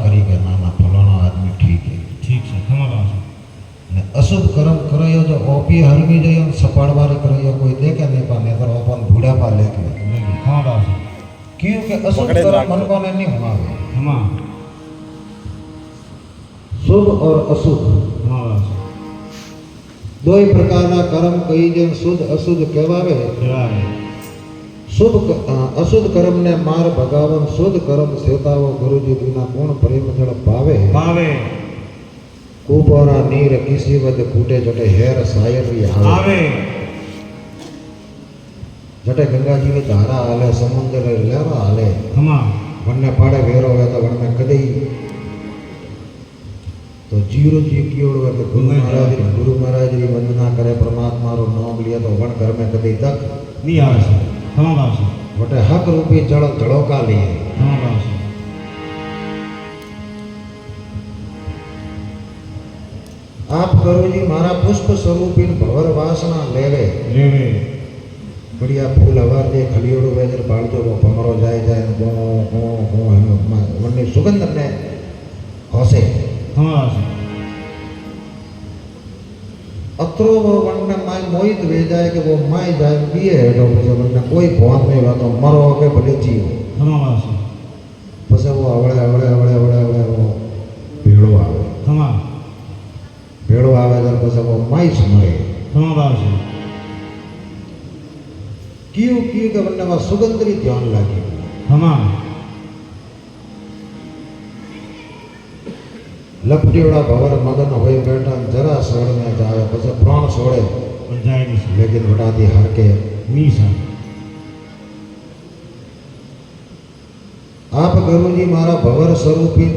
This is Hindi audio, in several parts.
करी के नाना फलाना आदमी ठीक है हमारा ने अशुभ कर्म करो जो ओपी हरमी जो सपाड़वारी करो कोई देखे नहीं पाने तो अपन बूढ़ा पा लेके हमारा क्योंकि अशुभ कर्म मन को नहीं हुआवे हमारा शुभ और अशुभ हमारा दो ही प्रकार का कर्म कई जन शुद्ध अशुद्ध कहवावे शुभ अशुद्ध कर्म ने मार भगावन शुद्ध कर्म सेताओ गुरुजी बिना पूर्ण प्रेम जड़ पावे पावे कुपोरा नीर किसी वद कूटे जटे हेर सायर भी आवे जटे गंगा जी में धारा आले समुद्र लेवा आले वन्ने पाड़े वेरो वे तो वन्ने कदे तो जीरो जी की ओर वे गुरु महाराज की वंदना करे परमात्मा रो नाम लिया तो वन घर में कदे तक नहीं आवे हमारा वटे हक रूपी जड़ जड़ोका लिए हमारा आप करो जी मारा पुष्प स्वरूपी भवर वासना लेवे लेवे बढ़िया फूल हवार दे खलियोड़ो वेजर बाळजो वो भमरो जाए जाए गो वन्ने सुगंध ने होसे हमारा अत्रो वो वन्ने माय मोहित वे जाए कि वो माय जाए पिए हेडो पछे वन्ने कोई भोन नहीं वातो मरो के भले जीव हमारा पछे वो अवळे वो भेड़ो आवे हमारा भेड़ो आवे तो पछे वो माय समरे हमारा क्यों के वन्ने वा सुगंधरी ध्यान लागी हमारा लपटियोड़ा भवर मदन होए बैठा जरा सोड़ में जाए पछे प्राण सोड़े लेकिन वटाती हर के मीसा आप गुरुजी मारा भवर स्वरूपी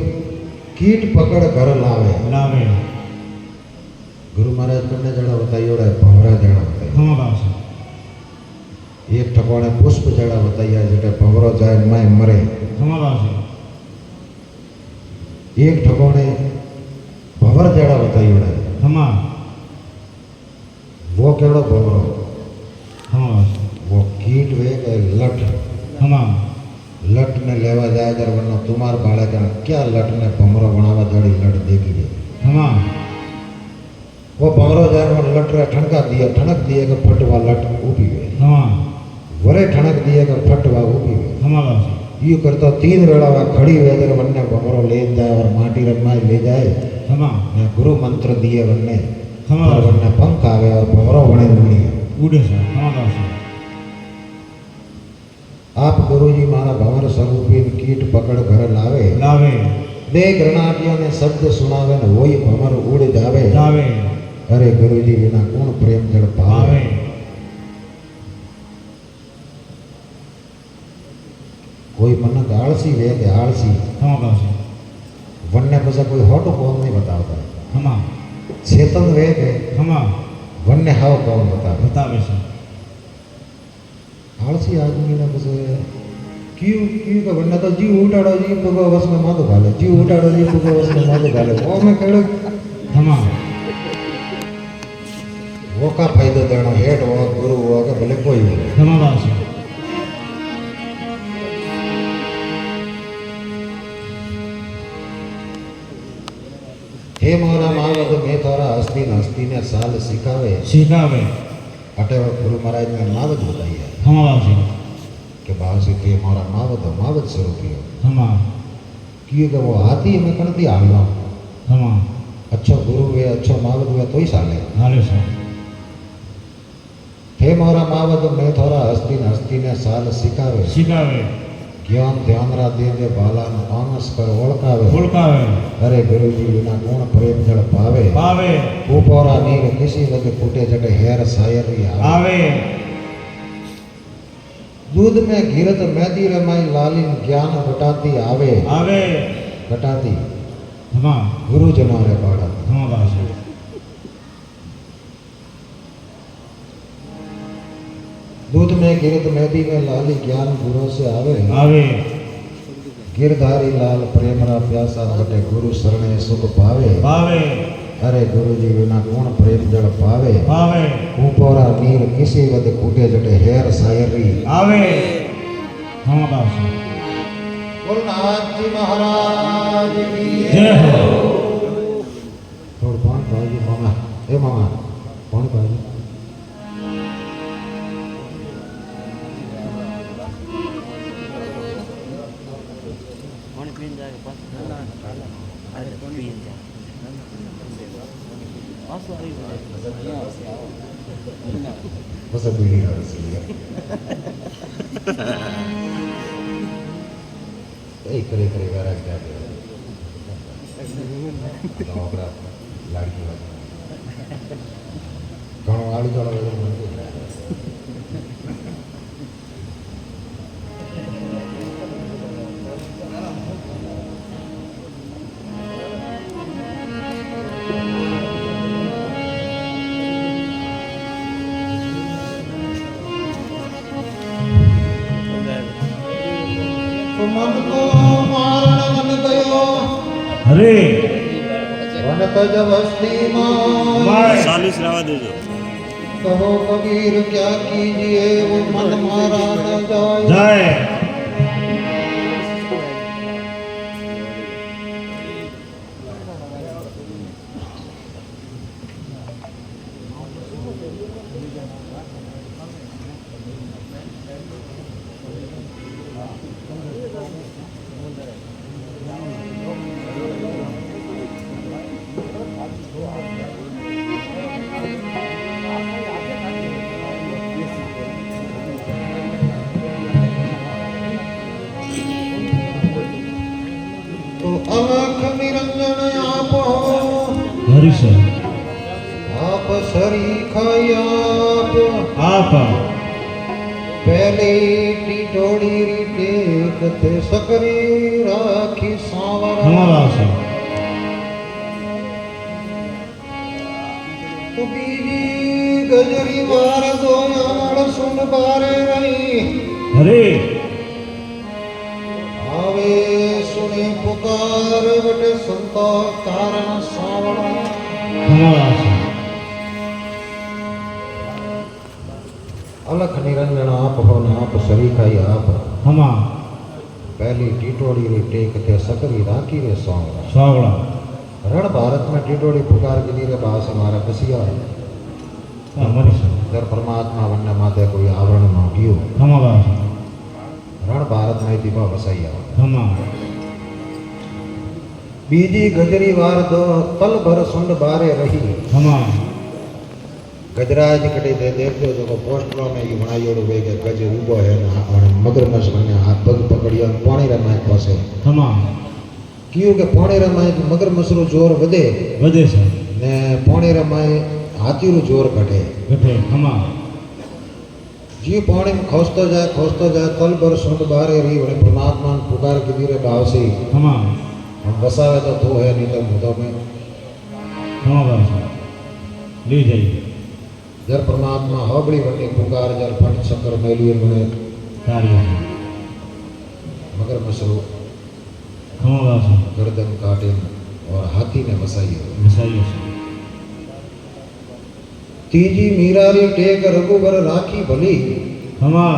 कीट पकड़ कर लावे लावे गुरु महाराज ने जड़ा बताइयोड़ा भवरा जड़ा बताई हमारा एक ठकोने पुष्प जड़ा बताइया जटे भवरो जाए मैं मरे हमारा एक ठकोने भवर जड़ा बताइयोड़ा हमारा वो केड़ो भवरो हमारा वो कीट वे के लट हमारा लट ने लेवा जाए जर वरना तुम्हार बाले का क्या लट ने भमरो बनावा जड़ी लट देखी गई हमारा वो भमरो जाए वो लट रे ठनका दिया ठनक दिए के फटवा लट उभी गई हमारा वरे ठनक दिए के फटवा उभी गई हमारा यू करता 3 वेला वा खड़ी वेदर वन्ने भमरो ले जाए और माटी रमाई ले जाए हमारा ने गुरु मंत्र दिए वन्ने हमारा वन्ने पंख आवे और भमरो बने उड़ी उड़े सर हमारा आप गुरुजी मारा भंवर स्वरूपी कीट पकड़ घर लावे लावे दे गृणाटियों ने शब्द सुनावे न वही भंवर उड़ जावे जावे अरे गुरुजी बिना कौन प्रेम जड़ पावे कोई मनक आलसी वे के आलसी हमारा वन्ने पछे कोई होटो कौन नहीं बतावता हमारा चेतन वे के हमारा वन्ने हाव कौन बतावे बतावे सर आलसी आदमी ने पछे क्यों क्यों का वन्ने तो जी उठाड़ो जी पुगो बस में माथो घाले जी उठाड़ो जी पुगो बस में माथो घाले वो में केड़ो हमारा वो का फायदो देनो हेड हो गुरु हो के भले कोई हो हमारा हे मोरा मावद में थोड़ा हस्ती ने साल सिखावे सिखावे अटे वक्त गुरु महाराज ने मावद बताई है हमारा कि बासी के मोरा मावद स्वरूपी हो हमारा क्योंकि वो हाथी में कणती हालना हमारा अच्छो गुरु वे अच्छो मावद वे तो ही साले हाले सर हे मोरा मावद में थोड़ा हस्ती ने साल सिखावे सिखावे ज्ञान ध्यान रा दे बाला न आनस कर ओळखावे ओळखावे अरे गुरुजी बिना गुण प्रेम जड़ पावे पावे ऊपोरा नीर किसी वद फूटे जटे हेर सायरी आवे दूध में घिरत मेदी रमाई लालिन ज्ञान घटाती आवे आवे घटाती हमारा गुरु जनो रे पाड़ा हमारा दूध में गिरत मेदी में लाली ज्ञान गुरु से आवे आवे गिरधारी लाल प्रेम रा प्यासा बटे गुरु शरणे सुख पावे पावे अरे गुरु जी बिना कौन प्रेम जड़ पावे पावे ऊपोरा नीर किसी वद कूटे जटे हेर सायरी आवे हमारा कुलनाथ जी महाराज की जय हो थोड़ा पानी पाइए मामा ए मामा पानी पाइए पानी पीने जाएगा पास अरे पीने जा आंसू आ रही बस बीड़ी आ रही है ए करे करे वाला क्या है नौकरा लड़की वाला कौन वाली चलो मन को मारण मन गयो अरे वन तज बस्ती माय माय 40 रवा दे दो कहो कबीर क्या कीजिए वो मन मारा न जाए जय तो आँख निरंजन आप हो हरि से आप सरी खाई आप आप पहले टिटोड़ी टेक थे सकरी राखी सांवर हमारा से तो बीजी गजरी वार दो यार सुन बारे रही अरे आवे सुने पुकार बटे संता कारण सावड़ा हमारा से अलख निरंजन आप हो न आप सरी खाई आप हमा पहली टिटोड़ी रे टेक थे सकरी राखी रे सांवरा सावड़ा रण भारत में टिटोड़ी पुकार के लिए बास हमारा कसिया हमारी से जर परमात्मा वन्य माते कोई आवरण न कियो हमारा से रण भारत में दीपा बसाइया हमा बीजी गजरी वार दो तल भर सुंड बारे रही हमा गजराज कटे दे देखो जो पोस्टरों में ये बनायोड़ो वे के गज उबो है ना और मगरमच्छ बने हाथ पग पकड़ियो पानी रे माय पासे हमा क्यों के पानी रे माय मगरमच्छ रो जोर वधे वजह से ने पानी रे माय हाथी रो जोर घटे घटे हमा जी पानी में खोसतो जाए तल भर सुंड बारे रही बड़े परमात्मा ने पुकार के धीरे भाव से हमा हम बसावे तो तू है नहीं तो मुदो में हमारा से ले जाइए जर परमात्मा होबड़ी बनी पुकार जर फट शंकर मेलिए बने कार्य मगर मसरू हमारा से गर्दन काटे और हाथी ने बसाई मिसाइल से तीजी मीरारी टेक रघुबर राखी भली हमा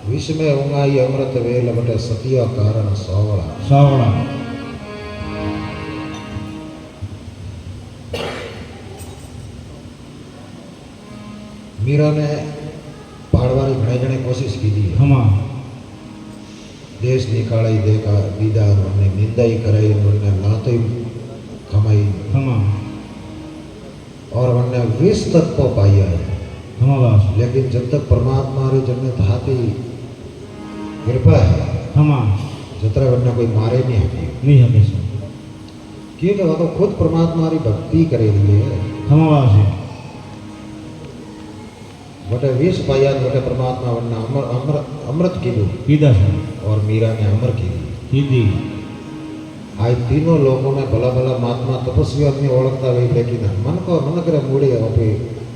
विष में उंगाई अमृत वेल बटे सतिया कारण सावड़ा सावड़ा मीरा ने पाड़वारी घणे जणे कोशिश की थी हमा देश निकालाई देखा दीदा उन्होंने निंदा ही कराई उन्होंने लातो ही खमाई हमा और उन्होंने विष तक को पाया है हमारा से लेकिन जब तक परमात्मा रे जन्नत हाथी कृपा है हमा जतरा वरना कोई मारे नहीं आती नहीं हमेशा क्योंकि वो तो खुद परमात्मा री भक्ति करे लिए हमारा से बटे विष पाया बटे परमात्मा वरना अमर अमर अमृत कीधु कीदा से और मीरा ने अमर की कीदी आज तीनों लोगों ने भला भला महात्मा तपस्वी अपनी ओळखता हुई लेकिन मन को मन करे मूड़े अपे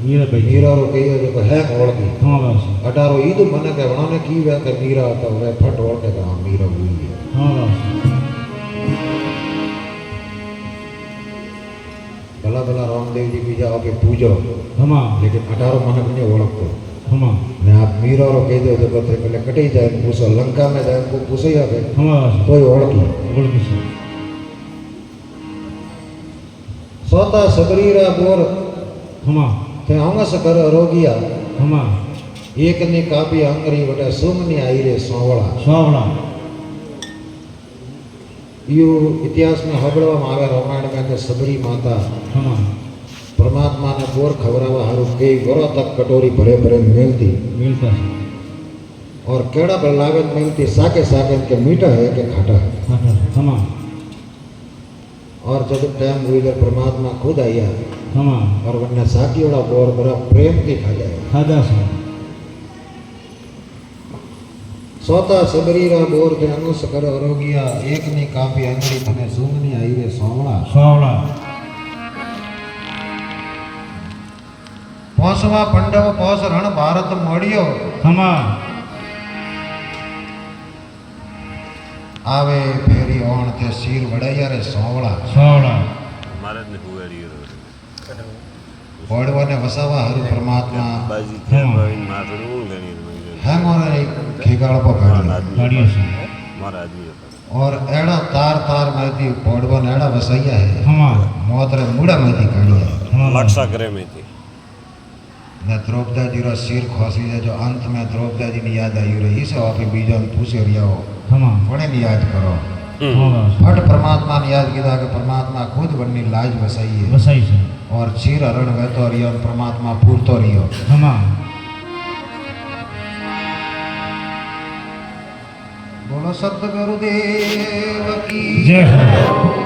मीरा भाई मीरा रो कही जो है ओळखी हमारा से अठारो ईद मन के वणने की वे के मीरा तो वे फट ओळखे का मीरा हुई है हमारा से भला भला रामदेव जी बीजा आपे पूजो हमा लेकिन अठारो मन ने ओळखतो हमा ने आप मीरा रो कह दो तो पहले कटी जाए पूछो लंका में जाए को पूछे या के हमावासी कोई ओळखी ओळखी से सोता सबरीरा बोर हमा ते अंगस कर रोगिया हमा एक ने कापी अंगरी वटे सुमनी आई रे सोवळा स्वावड़ा यू इतिहास में हबड़वा आवे रामायण में के सबरी माता हमा परमात्मा ने बोर खबरावा हारू कई वरो तक कटोरी भरे भरे मिलती मिलता है और केड़ा पर लागत मिलती साके साके के मीठा है के खाटा है खाटा हमा और जब टाइम हुई तो परमात्मा खुद आया हमा और वन्ने साकी वाला बोर बड़ा प्रेम की खा जाए खादा से सोता सबरीरा बोर ते अनुस कर अरोगिया एक नी कापी अंगड़ी तने सुमनी आई रे सोवड़ा स्वावड़ा पोसवा पंडव पोस रण भारत मोड़ियो हमा आवे फेरी ओण ते सिर वड़ाया रे सोवड़ा स्वावड़ा महाराज ने हुआ ओड़वा ने वसावा हरु परमात्मा बाजी क्या भाई मात्र वो गनी है मोरे खेगाड़ पो गाड़ी गाड़ियों से महाराज ने और एड़ा तार तार में थी ओड़वा ने एड़ा वसाया है हमा मोतरे मुड़ा में थी गाड़ी है हमा लक्षा करे में थी ने द्रौपदा जी रो सिर खोसी है जो अंत में द्रौपदा जी ने याद आई रे इसे आपे बीजन पूछे रिया हो हमा कोने ने याद करो हमावासी फट परमात्मा ने याद किया कि परमात्मा खुद बननी लाज वसाई है बसाई से और चीर हरण वहतो रियो और परमात्मा पूरतो रियो हमा बोलो सतगुरुदेव की जय हो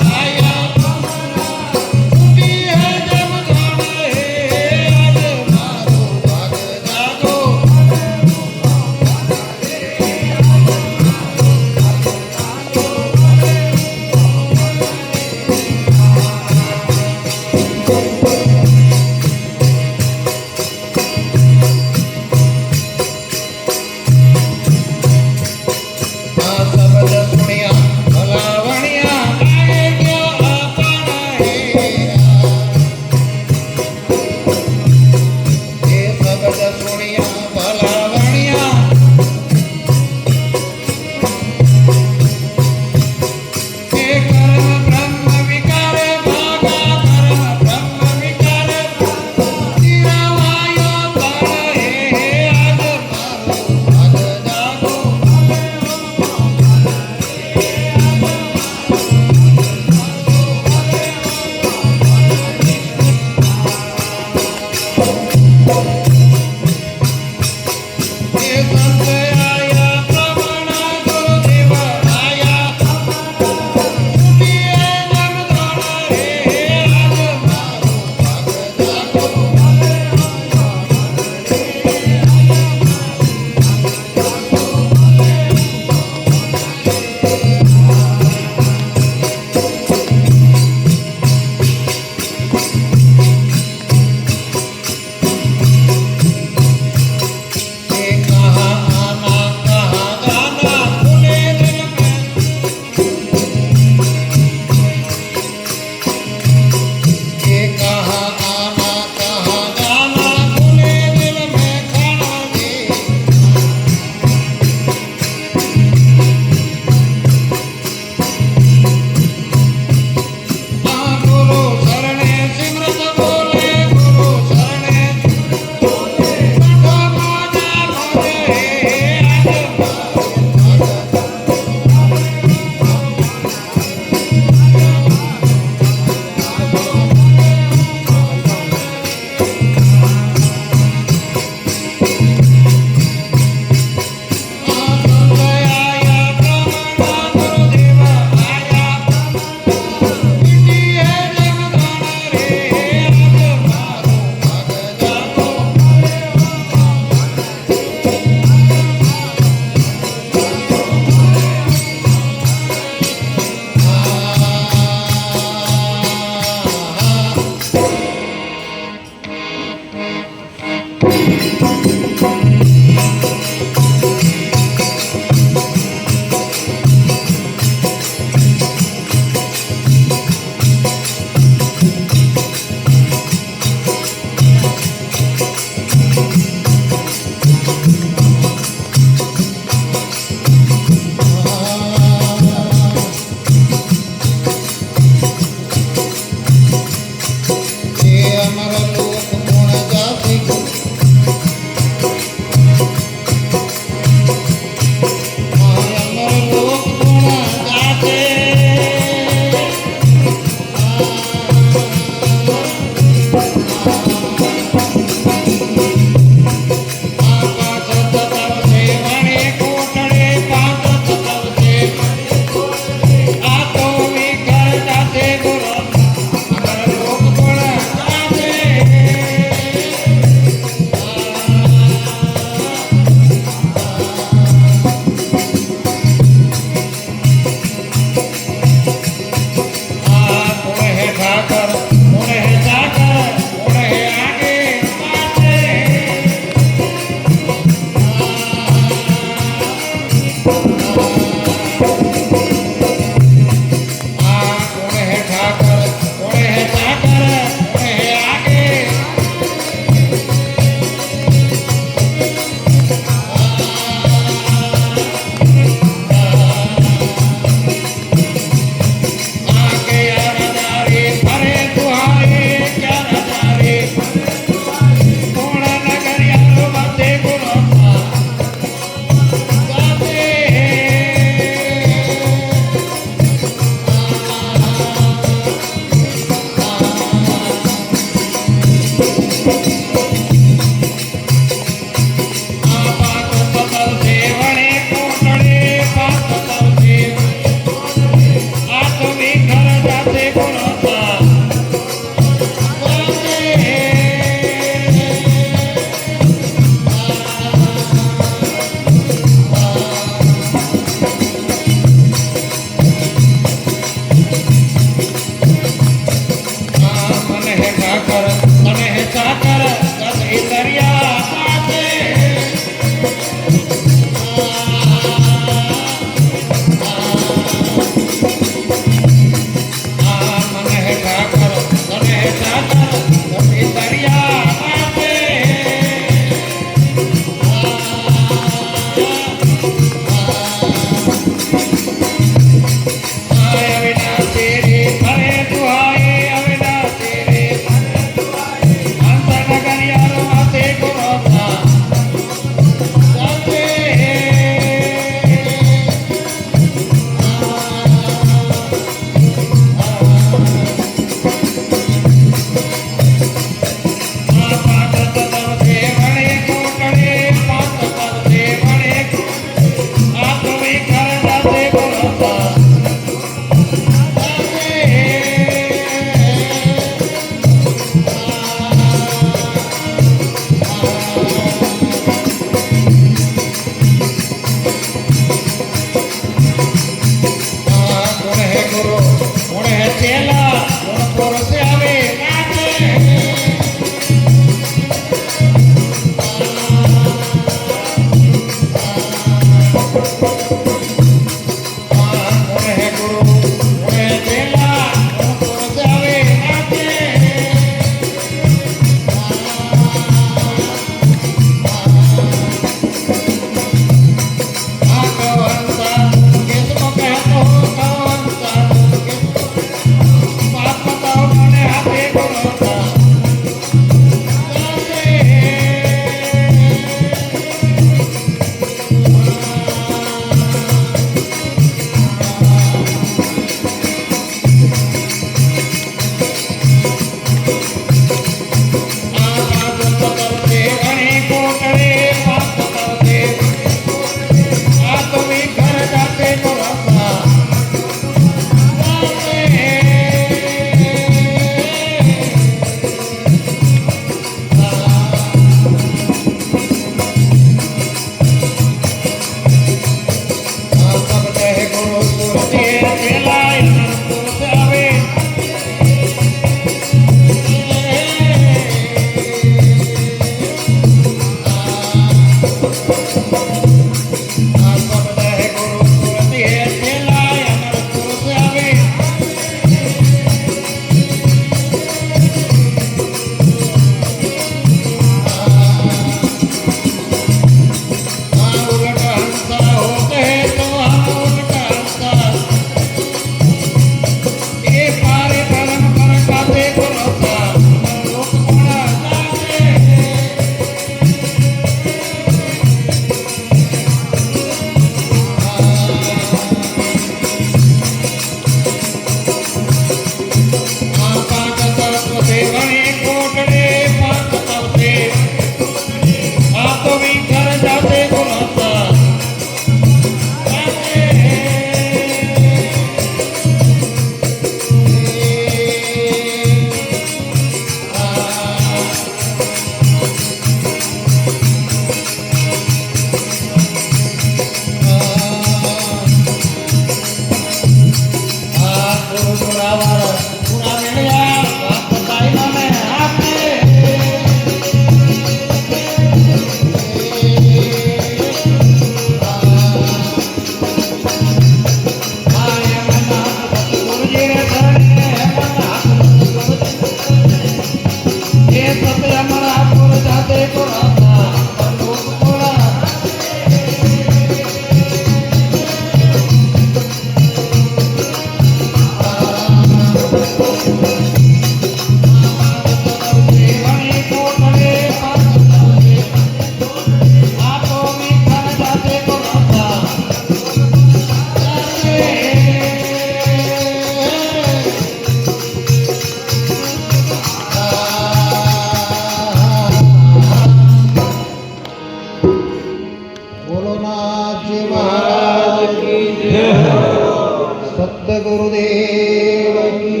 गुरुदेव की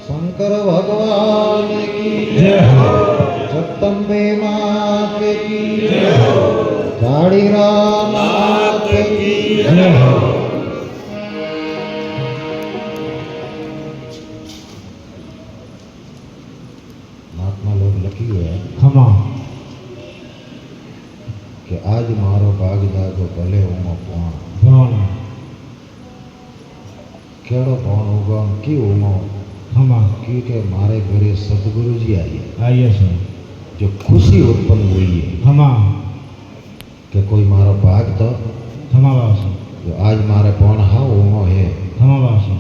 शंकर भगवान की जगदम्बे मात की झाड़ीराम नाथ की महात्मा लोग लखी है खमा कि आज मारो भाग जागो भले उमा पाण भवन केड़ो पाण होगा की उमा खमा की के मारे घरे सतगुरु जी आई आइए सर जो खुशी उत्पन्न हुई है खमा कि कोई मारो भाग तो खमा बाबा जो आज मारे पाण हाँ उमा है खमा बाबा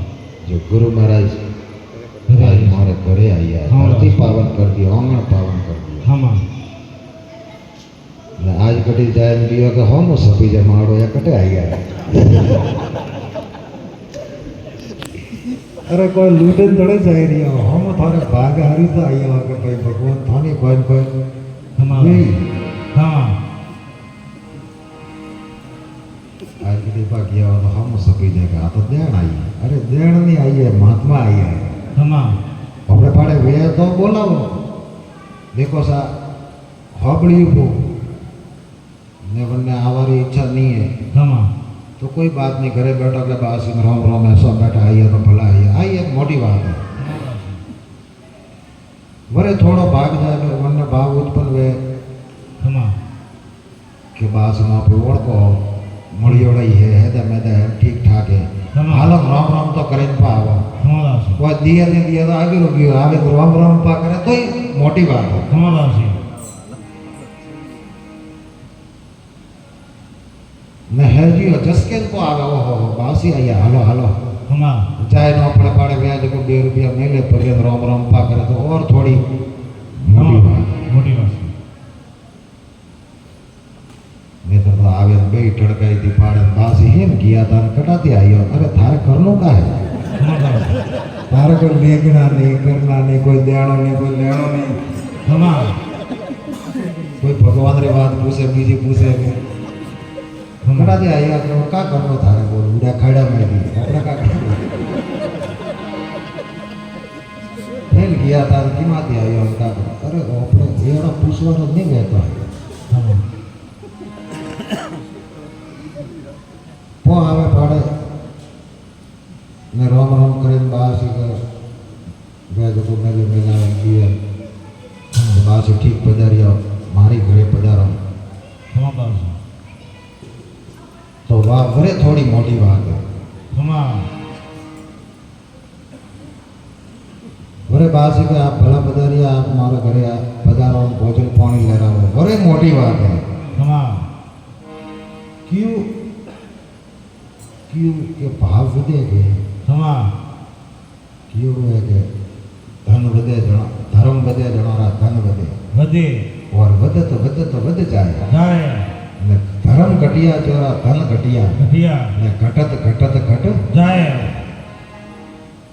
जो गुरु महाराज आज मारे घरे आई है हाँ, धरती पावन कर दी आंगण पावन कर दिया खमा ने आज कटी जाए दियो कि हम सभी जमाड़ो या कटे आई है अरे कोई लूटन थोड़े जाए रही हो हम थारे भाग हारी तो आई हो कि भाई भगवान थाने कोई खमा नहीं खमा आज कटी भाग गया हो तो हम सभी जगह तो देण आई है अरे देण नहीं आई है महात्मा आई है खमा अपने पाड़े वे तो बोलावो देखो सा होबड़ी को ने वन्ने आवारी इच्छा नहीं है खमा तो कोई बात नहीं घरे बैठो के बास में राम राम ऐसा बैठा आई है तो भला आई है मोटी बात है वरे थोड़ो भाग जाए तो वन्ने भाव उत्पन्न वे खमा के बास में पे ओळको मळियोड़ई है दे में दे ठीक ठाक है खमा हालो राम राम तो करें पावा खमा बाबा वो दिया ने दिया तो आगे रुक गयो आगे तो राम राम पा करे तो ही मोटी बात है खमा बाबा ने है जी जसके को आगा वो हो बासी आया हालो हालो ખમા ચાય નો આપણે પાડે વ્યાજ को 2 रुपया मेले पगे रोम रोम पा करे तो और थोड़ी मोटी बात મોટી વાત છે नहीं तो आवे बे टड़काई थी पाड़े बासी हेम किया था कटाती आयो अरे थारे करनो का है ખમા બાબા तारे कोई लेगना नहीं करना नहीं कोई देनो नहीं कोई लेनो नहीं ખમા कोई भगवान रे बात पूछे बीजी पूछे कटाती आया तो का करनो थारे बोल उड़ा खड़ा में दी अपना का करनो फेल किया था कि माती आयो का अरे अपने एड़ा पूछवानो नहीं रहता ખમા पो आवे पाड़े ने रोम रोम करे बासी का गए जो मेरे मेला किया तो बासी ठीक पधारिया मारी घरे पधारो ખમા બાબા तो वाह बड़े थोड़ी मोटी बात है ખમા बड़े बासी के आप भला पधारिया आप हमारे घरे पधारो भोजन पानी ले रहा हो बड़े मोटी बात है ખમા क्यों क्यों के भाव विदे के ખમા क्यों है के धन वधे जना धर्म वधे जनारा धन वधे વધે और वध जाए જાય ने धर्म घटिया जोरा धन घटिया ઘટિયા ने घटत घटत घट જાય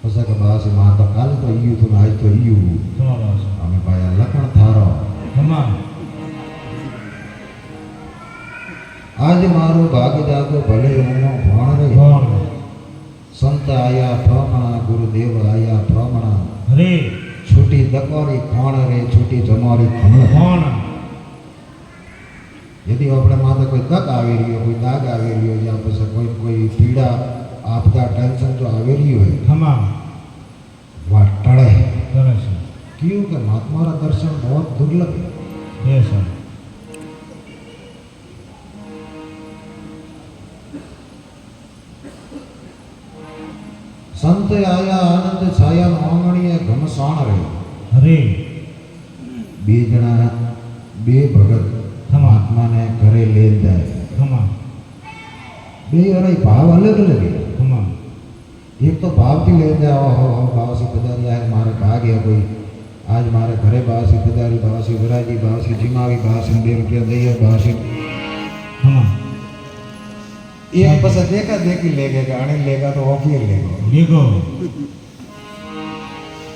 उसे के बासी मां तो काल तो यू तो आज तो यू ખમા બાબા हमें पाया लखन थारो ખમા आज मारो भाग जागो भले उनो भण रे કોણ संत आया भ्रमणा गुरुदेव आया भ्रमणा હરે छूटी दकोरी खाण रे छूटी जमारी खमण કોણ यदि अपने माथे कोई दक आवे रही हो कोई दाग आवे रही हो या પછી कोई पीड़ा आपदा टेंशन जो आवे रही हो ખમા वह टड़े કરે છે क्यों के महात्मा रा दर्शन बहुत दुर्लभ है એ સર संत आया आनंद छाया आंगणीए घमसाण रे હરે बे जना बे भगत महात्मा ने घरे ले जाए ખમા बे अरे भाव अलग अलग है ખમા एक तो भाव भी ले जाओ हो बासी पधारी आए मारे भाग है कोई आज मारे घरे बासी पधारी बासी विराजी बासी जिमावी बासी 2 रुपया दे बासी ખમા एक बस देखा देखी लेगा अणे लेगा तो ऑफियर लेगा ભેગો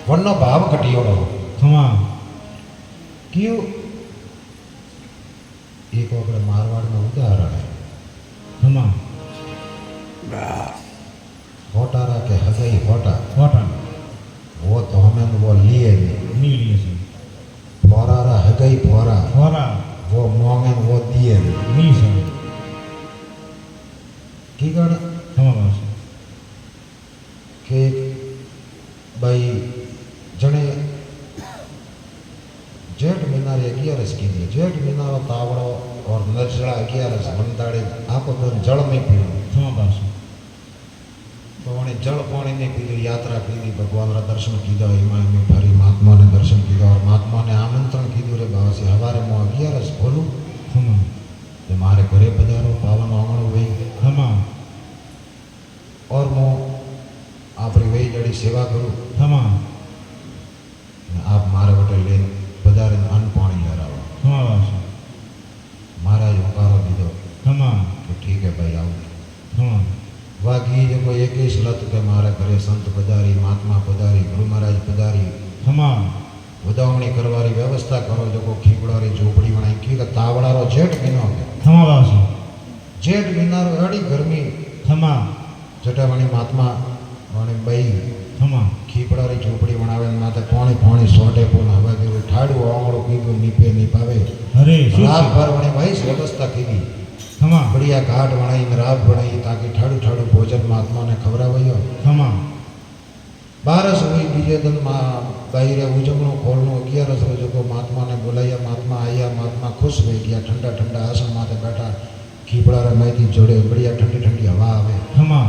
वरना भाव घटियो रहो ખમા क्यों एक अपने मारवाड़ में उदाहरण है ખમા होटारा के हजई होटा કોટા वो तो हमें वो लिए नहीं નીકળીએ છે फोरारा हगई फोरा ખોરા वो मोंगन वो दिए नहीं ની સર की गण ખમા બાબા के भाई जने जेठ महीना रे 11 की दिए जेठ महीना रो तावड़ो और नजड़ा 11 मंदाड़े आपो तो जल में पीड़ो ખમા બાબા तो उन्हें जल पानी ने पीधी यात्रा की भगवान रा दर्शन कीधा हिमाय में फरी महात्मा ने दर्शन कीधा और महात्मा ने आमंत्रण कीधु रे बाबा से हवारे मो 11 बोलू ખમા तो मारे घरे पधारो पावन आंगणो वही ખમા और मो आपरी वही जड़ी सेवा करूँ ખમા आप मारे बटे ले पधारे अन्न पानी ले रहा ખમા બાબા महाराज होकारो दीदो ખમા कि ठीक है भाई आओ ખમા वागी जो कोई 21 लत के मारे घरे संत पधारी महात्मा पधारी गुरु महाराज पधारी ખમા वधावणी करवारी व्यवस्था करो जो को खीबड़ारी झोपड़ी बनाई की का तावड़ा रो जेठ महीनो के ખમા બાબા जेठ महीना रो अड़ी गर्मी ખમા जटावणी महात्मा वाणी बई ખમા खीपड़ारी झोपड़ी बनावे माथे पानी पानी सोटे पुन हवा के ठाड़ू आंगड़ो कीधु नीपे नीपावे હરે શું रात છે? भर वणी भाई व्यवस्था कीधी ખમા बढ़िया घाट बनाई रात बनाई ताकि ठाड़ू ठाड़ू भोजन महात्मा ने खवरावयो ખમા बारस हुई बीजे दिन बाहर उजमणो खोलनो 11 रोज को महात्मा ने बुलाया महात्मा आया महात्मा खुश हो गया ठंडा ठंडा आसन माथे बैठा खीपड़ा रे माइती जोड़े बढ़िया ठंडी ठंडी हवा आवे ખમા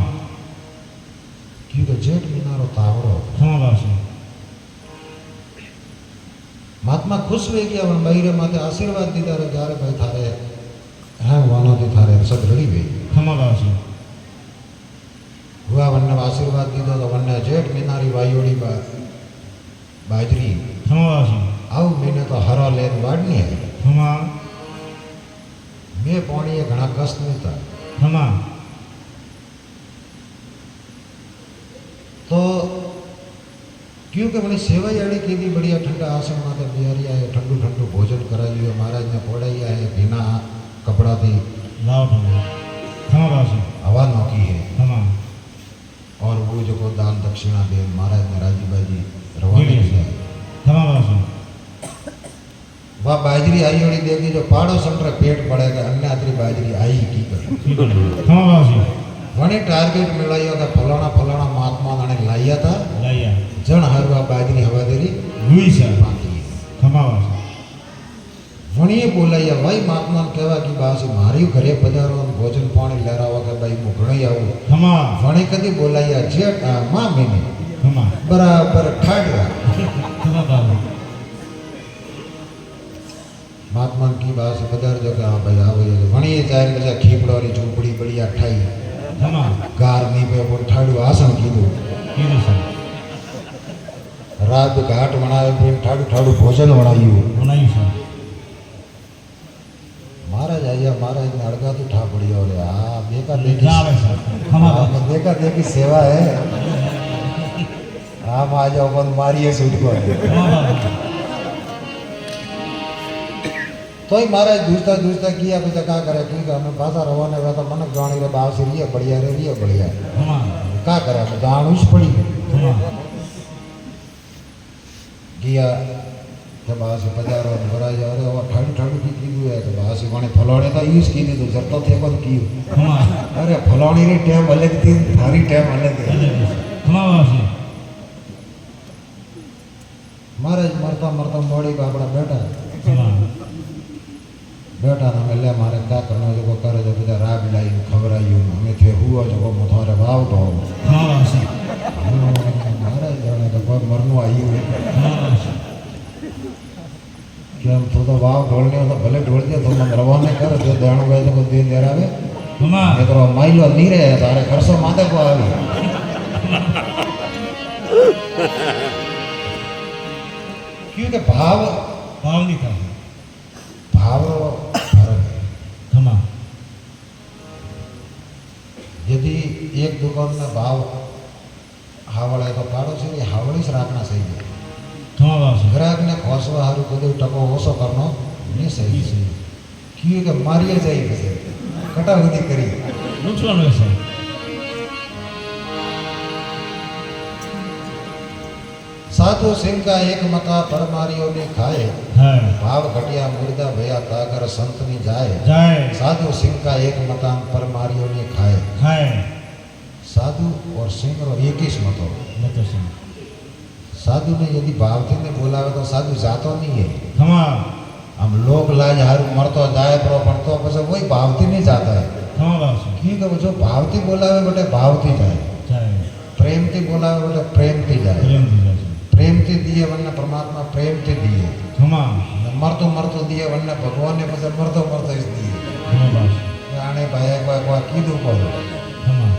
क्योंकि जेठ महीना रो तावड़ो ખમા બાબા महात्मा खुश हो गया वन बाहर माथे आशीर्वाद दीदा रे जारे भाई थारे हैं वानो थी थारे सब रड़ी गई ખમા બાબા हुआ वन्ने आशीर्वाद दीधो तो वन्ने जेठ मीनारी वायोड़ी बाजरी खमावासी आव महीने तो हरो लेन वाड़नी है खमा मैं पानी ये घना कष्ट नहीं था खमा तो क्योंकि मैंने सेवा याड़ी की भी बढ़िया ठंडा आसन माते बिहारी आए ठंडू ठंडू भोजन कराई है महाराज ने पौड़ाई है बिना कपड़ा थी लाओ खमावासी हवा नौकी है खमा और वो जो को दान दक्षिणा दे महाराज ने राजी बाजी रवानी किया खमावासी वह बाजरी आई होड़ी देखी जो पाड़ो संटर पेट पड़ेगा अन्य आदरी बाजरी आई की कर खमावासी वने टारगेट मिलाया था फलाना फलाना महात्मा ने लाया था लाया जन हरवा बाजरी हवा देरी लुई सर बाकी खमावासी वणिए बोलाया भाई महात्मा ने कहवा की बासी मारी घरे पधारो भोजन पानी लहरावा के भाई मु घणई आऊं खमा वणे कदी बोलाया जेठ मां महीने खमा बराबर ठाडरा खमा बाबू महात्मा की बासी पधार जो का भाई आओ ये वणिए चार बजा खीपड़ो री झूपड़ी बढ़िया ठाई खमा गार नी पे बोल ठाडू आसन कीधु कीधु सर रात घाट बनाए फिर ठाडू ठाडू भोजन बनायु बनाई सर महाराज आया महाराज ने अड़गा तो ठा पड़ी और देखा देखी जावे सर खमा बाबू देखा देखी सेवा है आप आ जाओ बंद मारिए सूट को खमा बाबू तो ही महाराज दूसता किया कुछ क्या करे ठीक है हमें भाषा रवाने हुआ तो मन गाणी रे बाव से रिया बढ़िया खमा क्या करे गाणुष पड़ी खमा किया जब बाव से पधारो भरा जा रहे और ठाडू ठाडू की कीधु है तो बाव से वणे फलाणे तो यूज की तो जरतो थे कौन की खमा अरे फलाणी री टाइम अलग थी थारी टाइम अलग है खमा बाबू महाराज मरता मरता मोड़ी बापड़ा बेटा खमा बेटा ने मिले मारे क्या करना जो करे जो बिदा राग लाई खबर आई हमें थे हुआ जो मुथारे भाव तो खमा बाबू महाराज जाने तो कोई मरनु आई हुई खमा बाबू कि हम तो भाव ढोलने हो तो भले ढोल दिया तो मन रवाने कर जो देणु गए तो दिन दे रहा है खमा ये तो माइलो नहीं रहे तारे खर्चो माथे को आवी क्योंकि भाव भाव नहीं था भाव फर्क है खमा यदि एक दुकान में भाव हावड़ है तो पाड़ोसी ने हावड़ी से रखना सही है खमा बाबू ग्राहक ने खोसवा हारू कदे टको ओसो करनो नहीं सही सही क्योंकि मारिए जाई कसे कटावती करी नुकसान है सर साधु सिंह का एक मता परमारियों ने खाए है भाव घटिया मुर्दा भया ताकर संत ने जाए जाए साधु सिंह का एक मता परमारियों ने खाए खाए साधु और सिंह रो एक ही मत हो मैं तो सुन साधु ने यदि भावती ने बोलावे तो साधु जातो नहीं है खमा हम लोग लाज हारू मरतो जाए प्रो पड़तो बस वही भावती नहीं जाता है खमा बाबू क्योंकि वो जो भावती बोलावे बेटे भावती जाए जाए प्रेमती बोलावे बेटे प्रेमती जाए प्रेम दिया सर प्रेमती दिए वरना परमात्मा प्रेमती दिए खमा मरतो दिए वरना भगवान ने बस मरतो इस दिए खमा बाबू आने भाई कोई कीधु को खमा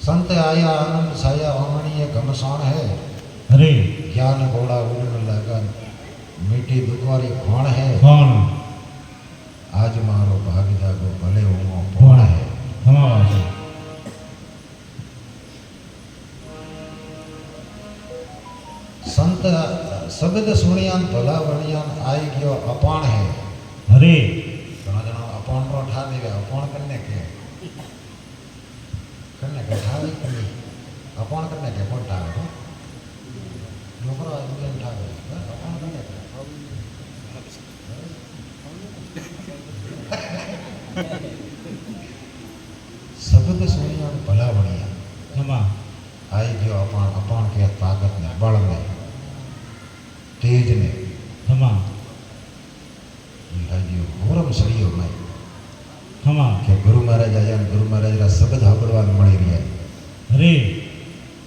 संत आया आनंद छाया अमणीय घमसान है अरे ज्ञान घोड़ा उड़न लगन मीठी दुखवारी खोण है कौन आज मारो भाग जागो भले हो कौन है खमा बाबू संत शब्द सुनियान भला वणियान आई गयो अपाण है अरे घणा जना अपाण रो ठा देवे अपाण करने के ठावे करने अपाण करने के कौन ठावे तो लोकरो आदमी ठावे अपाण करने के शब्द सुनियान भला वणियान खमा आई गयो अपाण अपाण के ताकत ने बल ने तेज ने खमा होरम सड़ियो मैं खमा કે ગુરુ મહારાજ આયા ને ગુરુ મહારાજના શબ્દ સાંભળવાનું મળી રહ્યા अरे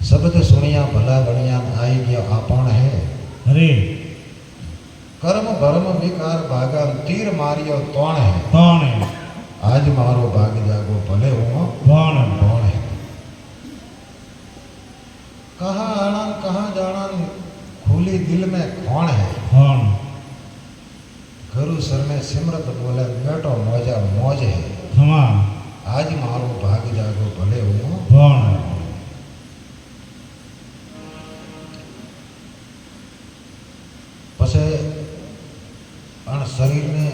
શબ્દ સુણ્યા ભલા વણ્યા આવી ગયા આપણ હે अरे કર્મ ભરમ વિકાર ભાગા તીર માર્યો તોણ હે કોણ आज मारो भाग जागो भले हो કોણ कौन है कहाँ आना कहाँ जाना खुली दिल में कौन है કોણ गुरु सर ने सिमरत बोले बेटो मौजा मौज है ખમા आज मारो भाग जागो भले हो કોણ पसे अण शरीर ने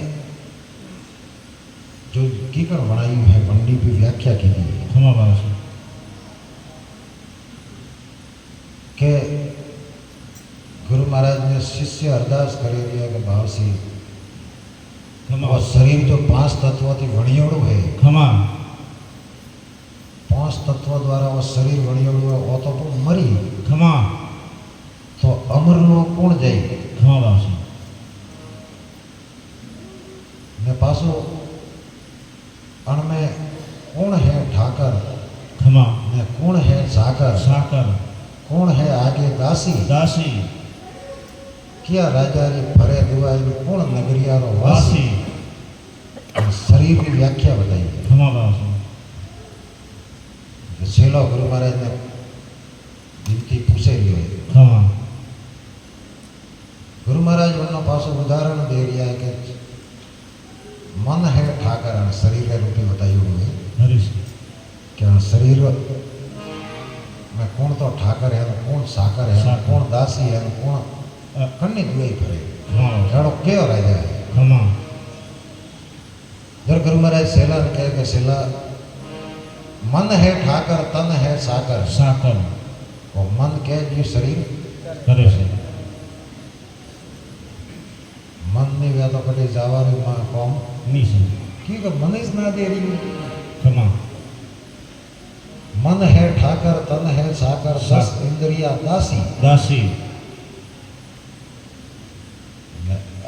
जो कीकर बनाई है वंडी की व्याख्या की है ખમા બાસ के गुरु महाराज ने शिष्य अरदास करी दिया के भाव से ખમા और शरीर जो 5 तत्वों थी वणियोड़ू है ખમા 5 तत्वों द्वारा वो शरीर वणियोड़ू है वो तो मरी ખમા तो अमर लोग कौन जाई ખમા બાસ ने पासो अण में कौन है ठाकर ખમા ने कौन है साकर સાકર कौन है आगे दासी દાસી क्या राजा री फरे दुआई कौन नगरिया रो वासी વાસી और शरीर की व्याख्या बताई ખમા બાસ छेलो गुरु महाराज ने विनती पूछे लियो ખમા गुरु महाराज उन्होंने पासो उदाहरण दे रहा है कि मन है ठाकर और शरीर है रूपी बताई हुई है હરીશ कि शरीर में कौन तो ठाकर है कौन साकर है साकर। कौन दासी है कौन कन्नी दुआई फरे ખમા जानो क्यों राजा है ખમા जब गुरु महाराज सेला ने कहे कि सेला मन है ठाकर तन है साकर સાકર और मन के जो शरीर કરે છે मन ने व्या तो कटे जावारी मां कौम ની છે क्योंकि मन ही ना दे रही है। ખમા मन है ठाकर तन है साकर 10 इंद्रिया दासी દાસી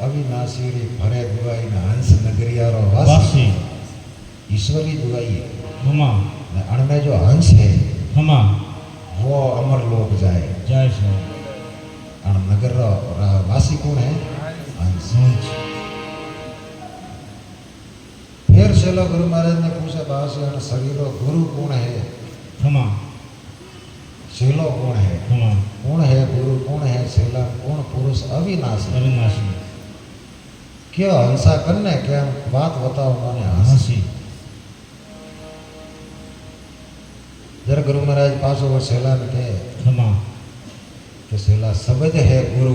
अविनाशी रे भरे दुआई ना हंस नगरिया रो वासी વાસી ईश्वरी दुआई है ખમા ने अणमें जो हंस है ખમા वो अमर लोक जाए જાય છે अण नगर रो वासी कौन है हंस હંસ फिर चलो गुरु महाराज ने पूछा बास अण शरीर रो गुरु कौन है ખમા सेलो कौन है ખમા कौन है गुरु कौन है सेला कौन पुरुष अविनाशी અવિનાશી क्यों हंसा करने क्या बात बताओ उन्होंने हंस હસી जरा गुरु महाराज पास वो सेला ने कहे ખમા कि सेला शब्द है गुरु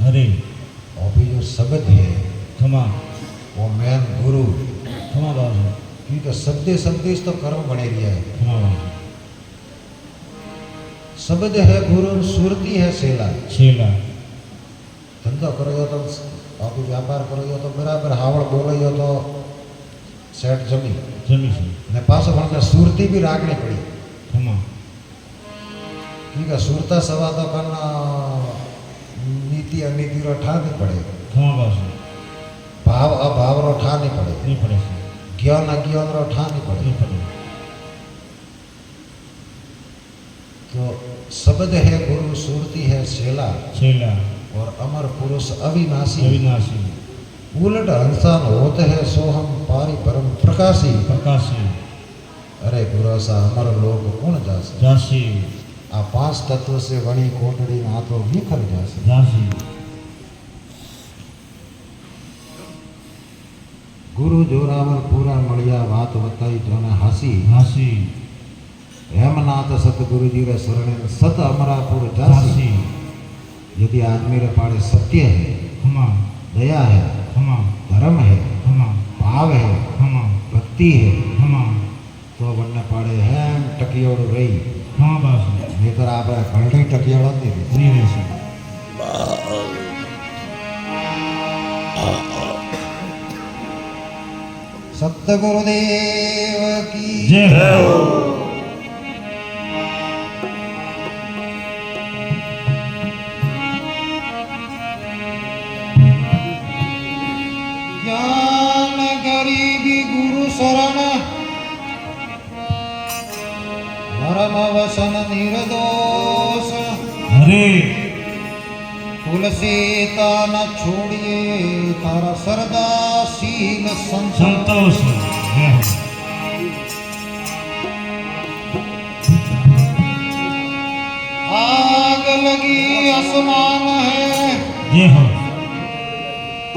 હરે और भी जो शब्द है ખમા वो मैन गुरु ખમા બાસ क्योंकि शब्दे तो कर्म बने रहा है ખમા બાસ शब्द है गुरु सुरती है सेला છેલા धंधो करो तो आप व्यापार करो तो बराबर हावड़ बोलो तो सेठ जमी જમી છે ने पास बनकर सुरती भी राखनी पड़ी ખમા क्योंकि सुरता सवा तो करना नीति अनीति रो ठानी पड़े ખમા બાસ भाव अभाव रो ठानी पड़े નહીં પડે છે ज्ञान अज्ञान रो ठानी पड़े નહીં પડે तो शब्द है गुरु सुरती है सेला છેલા और अमर पुरुष अविनाशी અવિનાશી उलट हंसान होते हैं सोहम पारी परम प्रकाशी પ્રકાશી अरे गुरु सा अमर लोग कौन जासे દાસી आ 5 तत्व से वणी कोटड़ी में हाथों विखर जासे દાસી गुरु जोरावर पूरा मड़िया बात बताई जोने हासी હાસી हेमनाथ सतगुरु जी रे शरण सत अमरापुर जासी દાસી यदि आदमी रे पाड़े सत्य है ખમા दया है ખમા धर्म है ખમા भाव है ખમા भक्ति है ખમા तो बनने पाड़े हेम टकियोड़ रही ખમા બાસ नहीं तो आप घंटी टकियोड़ नहीं रही નહીં રહેશે सतगुरुदेव की જય હો ज्ञान गरीबी गुरु शरण धर्म वसन निर्दोष હરે तुलसीता न छोड़िए तारा सरदाशील संत संतोष जय हो आग लगी आसमान है जय हो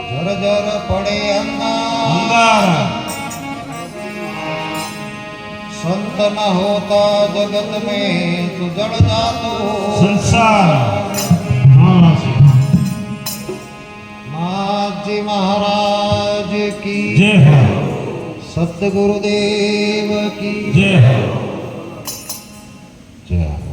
झरझर पड़े अंगार अंगारा संत न होता जगत में तो जड़ जातो संसार महावासी नाथ जी महाराज की जय हो सतगुरुदेव की जय हो जय हो